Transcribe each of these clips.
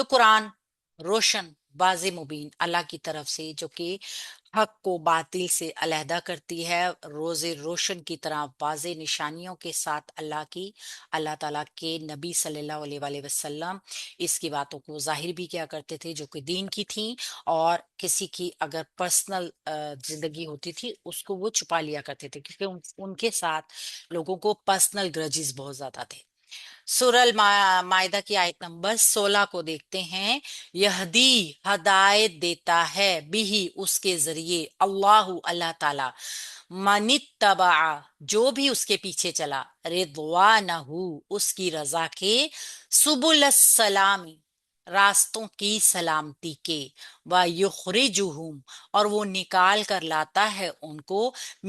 تو قرآن روشن واضح مبین اللہ کی طرف سے جو کہ حق کو باطل سے علیحدہ کرتی ہے، روز روشن کی طرح واضح نشانیوں کے ساتھ اللہ تعالیٰ کے نبی صلی اللہ علیہ وآلہ وسلم اس کی باتوں کو ظاہر بھی کیا کرتے تھے جو کہ دین کی تھیں، اور کسی کی اگر پرسنل زندگی ہوتی تھی اس کو وہ چھپا لیا کرتے تھے، کیونکہ ان کے ساتھ لوگوں کو پرسنل گرجز بہت زیادہ تھے۔ سورہ المائدہ کی آیت نمبر 16 کو دیکھتے ہیں۔ یہدی ہدایت دیتا ہے بھی اس کے ذریعے اللہ تعالی من اتبع جو بھی اس کے پیچھے چلا، رضوانہ اس کی رضا کے، سبل السلام راستوں کی سلامتی کے، وَيُخْرِجُهُمْ اور وہ نکال کر لاتا ہے ان کو،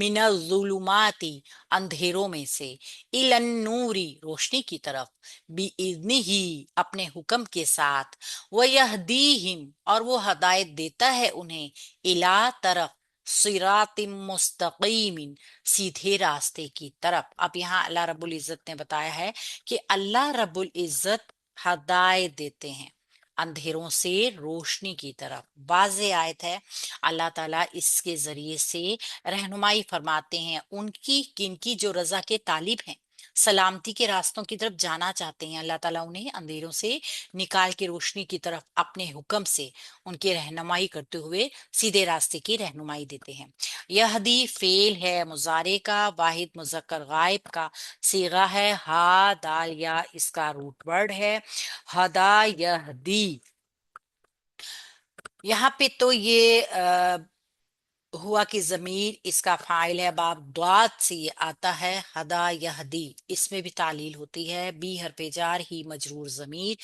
من الظلمات اندھیروں میں سے، الی النور روشنی کی طرف، بِإِذْنِهِ اپنے حکم کے ساتھ، وَيَهْدِيهِمْ اور وہ ہدایت دیتا ہے انہیں، الی طرف، صراط مستقیم سیدھے راستے کی طرف۔ اب یہاں اللہ رب العزت نے بتایا ہے کہ اللہ رب العزت ہدایت دیتے ہیں اندھیروں سے روشنی کی طرف۔ واضح آیت ہے، اللہ تعالیٰ اس کے ذریعے سے رہنمائی فرماتے ہیں ان کی، کن کی، جو رضا کے طالب ہیں، سلامتی کے راستوں کی طرف جانا چاہتے ہیں، اللہ تعالیٰ انہیں اندھیروں سے نکال کے روشنی کی طرف اپنے حکم سے ان کی رہنمائی کرتے ہوئے سیدھے راستے کی رہنمائی دیتے ہیں۔ یہدی فعل ہے مضارع کا، واحد مذکر غائب کا صیغہ ہے، ہا دال یا اس کا روٹ ورڈ ہے، ہدا یہدی۔ یہاں پہ تو یہ ہوا کی ضمیر اس کا فاعل ہے، باب ضاد سے یہ آتا ہے، ہدا یہدی، اس میں بھی تعلیل ہوتی ہے، بی حرف جار، ہی مجرور ضمیر،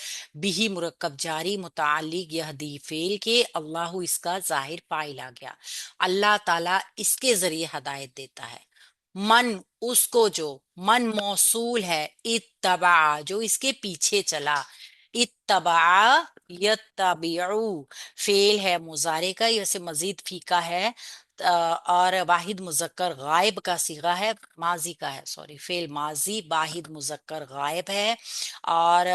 بھی مرکب جاری متعلق یہدی فعل کے، اللہ اس کا ظاہر فاعل آ گیا۔ اللہ تعالیٰ اس کے ذریعے ہدایت دیتا ہے، من اس کو جو، من موصول ہے، اتبع جو اس کے پیچھے چلا، اتبع یتبعو فعل ہے مضارع کا، یہ ویسے مزید فیکا ہے، اور واحد مذکر غائب کا صیغہ ہے، ماضی کا ہے، سوری، فعل ماضی واحد مذکر غائب ہے، اور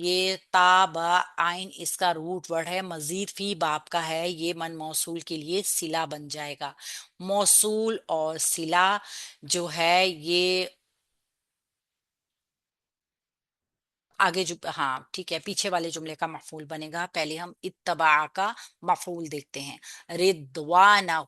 یہ تا با آئین اس کا روٹ ورڈ ہے، مزید فی باب کا ہے، یہ من موصول کے لیے صلہ بن جائے گا۔ موصول اور صلہ جو ہے یہ آگے جو، ہاں ٹھیک ہے، پیچھے والے جملے کا مفعول بنے گا، پہلے ہم اتباع کا مفعول دیکھتے ہیں، رضوانہ،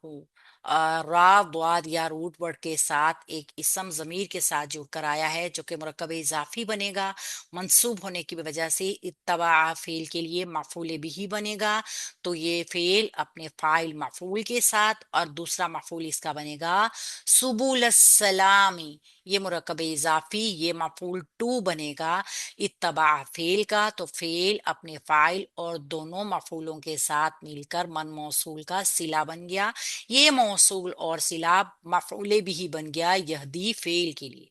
را ضاد یا روٹ ورڈ کے ساتھ ایک اسم ضمیر کے ساتھ جڑ کر آیا ہے جو کہ مرکب اضافی بنے گا، منصوب ہونے کی وجہ سے اتباع فعل کے لیے مفعول بھی بنے گا، تو یہ فعل اپنے فاعل مفعول کے ساتھ، اور دوسرا مفعول اس کا بنے گا سبل السلام، یہ مرکب اضافی، یہ مفعول ٹو بنے گا اتباع فعل کا، تو فعل اپنے فاعل اور دونوں مفعولوں کے ساتھ مل کر من موصول کا صلہ بن گیا، یہ موصول اور صلہ مفعول بھی بن گیا یہدی فعل کے لیے۔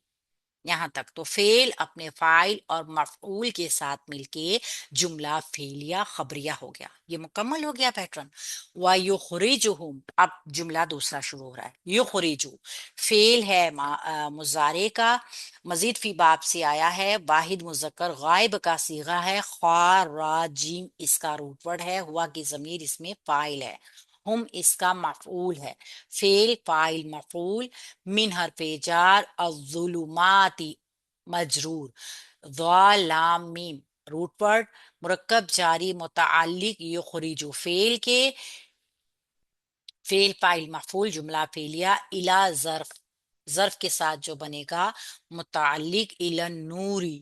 یہاں تک تو فعل اپنے فاعل اور مفعول کے ساتھ مل کے جملہ فعلیہ خبریہ ہو گیا، یہ مکمل ہو گیا پیٹرن۔ وَيُخْرِجُهُمْ اب جملہ دوسرا شروع ہو رہا ہے، یخرجو فعل ہے مضارع کا، مزید فی باب سے آیا ہے، واحد مذکر غائب کا صیغہ ہے، خا را جیم اس کا روٹ ورڈ ہے، ہوا کی ضمیر اس میں فاعل ہے، ہم اس کا مفعول ہے، فعل فاعل مفعول، من حرف جار، الظلمات مجرور، ضا لام میم روٹ ورڈ، مرکب جاری متعلق یخرجو فعل کے، فعل فاعل مفعول جملہ فعلیہ، الا ظرف، ظرف کے ساتھ جو بنے گا متعلق الی نوری،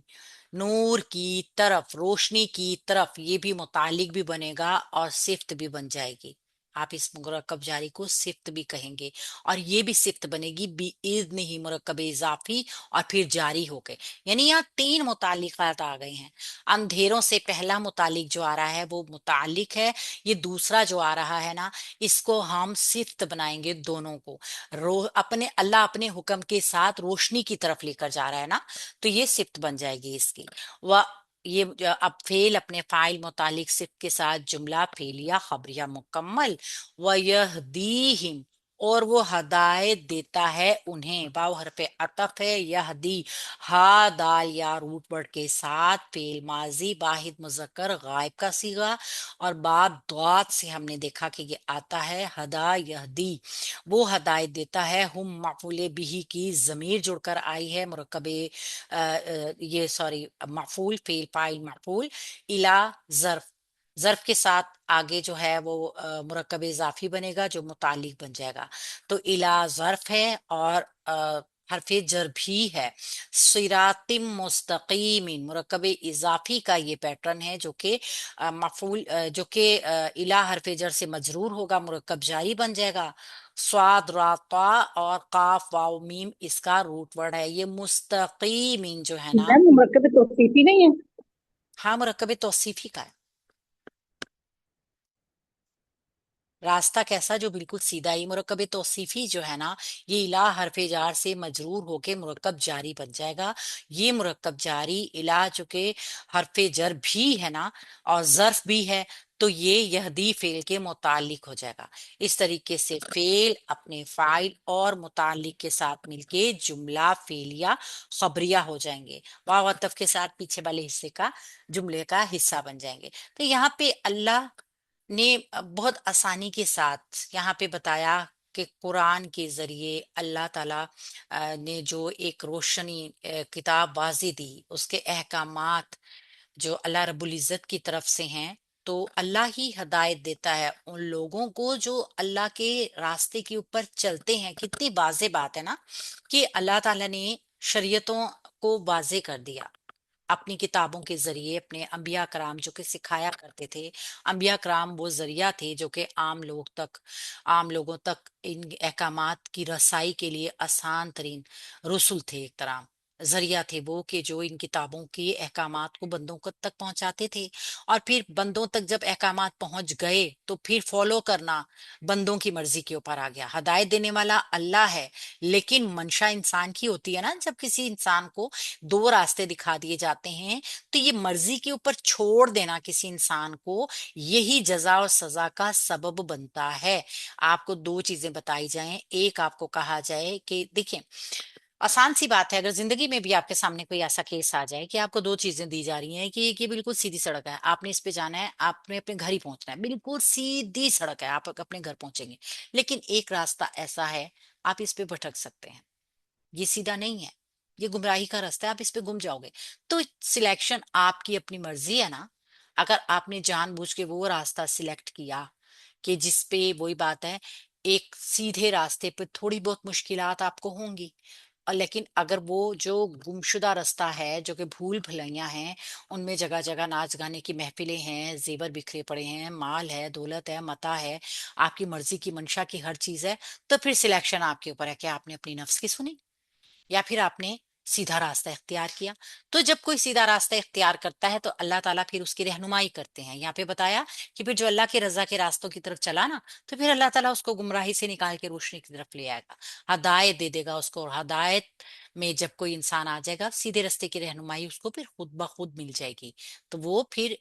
نور کی طرف، روشنی کی طرف، یہ بھی متعلق بھی بنے گا اور صفت بھی بن جائے گی، آپ اس مرکب جاری کو صفت بھی کہیں گے، اور یہ بھی صفت بنے گی بِإِذْنِ ہی مرکب اضافی اور پھر جاری ہو گئے، یعنی یہاں تین متعلقات آ گئے ہیں۔ اندھیروں سے پہلا متعلق جو آ رہا ہے وہ متعلق ہے، یہ دوسرا جو آ رہا ہے نا اس کو ہم صفت بنائیں گے دونوں کو، اللہ اپنے حکم کے ساتھ روشنی کی طرف لے کر جا رہا ہے نا، تو یہ صفت بن جائے گی اس کی۔ یہ اب فعل اپنے فاعل متعلق صفت کے ساتھ جملہ فعلیہ خبریہ مکمل۔ وَيَهْدِيهِمْ اور وہ ہدایت دیتا ہے انہیں. واو حرف عطف ہے. یہدی ہا دال یا روٹ ورڈ کے ساتھ فعل ماضی واحد مذکر غائب کا صیغہ, اور باب دعات سے ہم نے دیکھا کہ یہ آتا ہے ہدا یہدی, وہ ہدایت دیتا ہے. ہم مفعول بھی کی ضمیر جڑ کر آئی ہے, مرکب یہ سوری مفعول فعل فاعل مفعول, الا ظرف, ظرف کے ساتھ آگے جو ہے وہ مرکب اضافی بنے گا جو متعلق بن جائے گا. تو الا ظرف ہے اور حرف جر بھی ہے. صراط مستقیم مرکب اضافی کا یہ پیٹرن ہے جو کہ مفعول جو کہ الا حرف جر سے مجرور ہوگا, مرکب جاری بن جائے گا. سواد را طا اور قاف واو میم اس کا روٹ ورڈ ہے. یہ مستقیم جو ہے نا, میم مرکب توصیفی نہیں ہے؟ ہاں مرکب توصیفی کا ہے. راستہ کیسا, جو بالکل سیدھا ہی. مرکب توصیفی جو ہے نا, یہ الا حرف جار سے مجرور ہو کے مرکب جاری بن جائے گا. یہ مرکب جاری الا جو کہ حرف جر بھی ہے نا اور ظرف بھی ہے, تو یہ یہدی فعل کے متعلق ہو جائے گا. اس طریقے سے فعل اپنے فاعل اور متعلق کے ساتھ مل کے جملہ فعلیہ خبریہ ہو جائیں گے. واو عطف کے ساتھ پیچھے والے حصے کا جملے کا حصہ بن جائیں گے. تو یہاں پہ اللہ نے بہت آسانی کے ساتھ یہاں پہ بتایا کہ قرآن کے ذریعے اللہ تعالیٰ نے جو ایک روشنی کتاب واضح دی, اس کے احکامات جو اللہ رب العزت کی طرف سے ہیں, تو اللہ ہی ہدایت دیتا ہے ان لوگوں کو جو اللہ کے راستے کے اوپر چلتے ہیں. کتنی واضح بات ہے نا کہ اللہ تعالیٰ نے شریعتوں کو واضح کر دیا اپنی کتابوں کے ذریعے. اپنے انبیاء کرام جو کہ سکھایا کرتے تھے, انبیاء کرام وہ ذریعہ تھے جو کہ عام لوگوں تک ان احکامات کی رسائی کے لیے آسان ترین رسول تھے, ایک طرح ذریعہ تھے وہ کہ جو ان کتابوں کے احکامات کو بندوں کو تک پہنچاتے تھے. اور پھر بندوں تک جب احکامات پہنچ گئے تو پھر فالو کرنا بندوں کی مرضی کے اوپر آ گیا. ہدایت دینے والا اللہ ہے, لیکن منشا انسان کی ہوتی ہے نا. جب کسی انسان کو دو راستے دکھا دیے جاتے ہیں تو یہ مرضی کے اوپر چھوڑ دینا کسی انسان کو, یہی جزا اور سزا کا سبب بنتا ہے. آپ کو دو چیزیں بتائی جائیں, ایک آپ کو کہا جائے کہ دیکھیں آسان سی بات ہے, اگر زندگی میں بھی آپ کے سامنے کوئی ایسا کیس آ جائے کہ آپ کو دو چیزیں دی جا رہی ہیں کہ ایک یہ بالکل سیدھی سڑک ہے, آپ نے اس پہ جانا ہے, آپ نے اپنے گھر ہی پہنچنا ہے, بالکل سیدھی سڑک ہے, آپ اپنے گھر پہنچیں گے. لیکن ایک راستہ ایسا ہے آپ اس پہ بھٹک سکتے ہیں, یہ سیدھا نہیں ہے, یہ گمراہی کا راستہ ہے, آپ اس پہ گم جاؤ گے. تو سلیکشن آپ کی اپنی مرضی ہے نا. اگر آپ نے جان بوجھ کے وہ راستہ سلیکٹ کیا کہ جس پہ وہی بات ہے, ایک سیدھے راستے پہ تھوڑی بہت مشکلات آپ کو ہوں گی, اور لیکن اگر وہ جو گمشدہ راستہ ہے جو کہ بھول بھلائیاں ہیں, ان میں جگہ جگہ ناچ گانے کی محفلیں ہیں, زیور بکھرے پڑے ہیں, مال ہے, دولت ہے, متاع ہے, آپ کی مرضی کی منشا کی ہر چیز ہے, تو پھر سلیکشن آپ کے اوپر ہے کہ آپ نے اپنی نفس کی سنی یا پھر آپ نے سیدھا راستہ اختیار کیا. تو جب کوئی سیدھا راستہ اختیار کرتا ہے تو اللہ تعالیٰ پھر اس کی رہنمائی کرتے ہیں. یہاں پہ بتایا کہ پھر جو اللہ کے رضا کے راستوں کی طرف چلا نا, تو پھر اللہ تعالیٰ اس کو گمراہی سے نکال کے روشنی کی طرف لے آئے گا, ہدایت دے دے گا اس کو. اور ہدایت میں جب کوئی انسان آ جائے گا, سیدھے راستے کی رہنمائی اس کو پھر خود بخود مل جائے گی, تو وہ پھر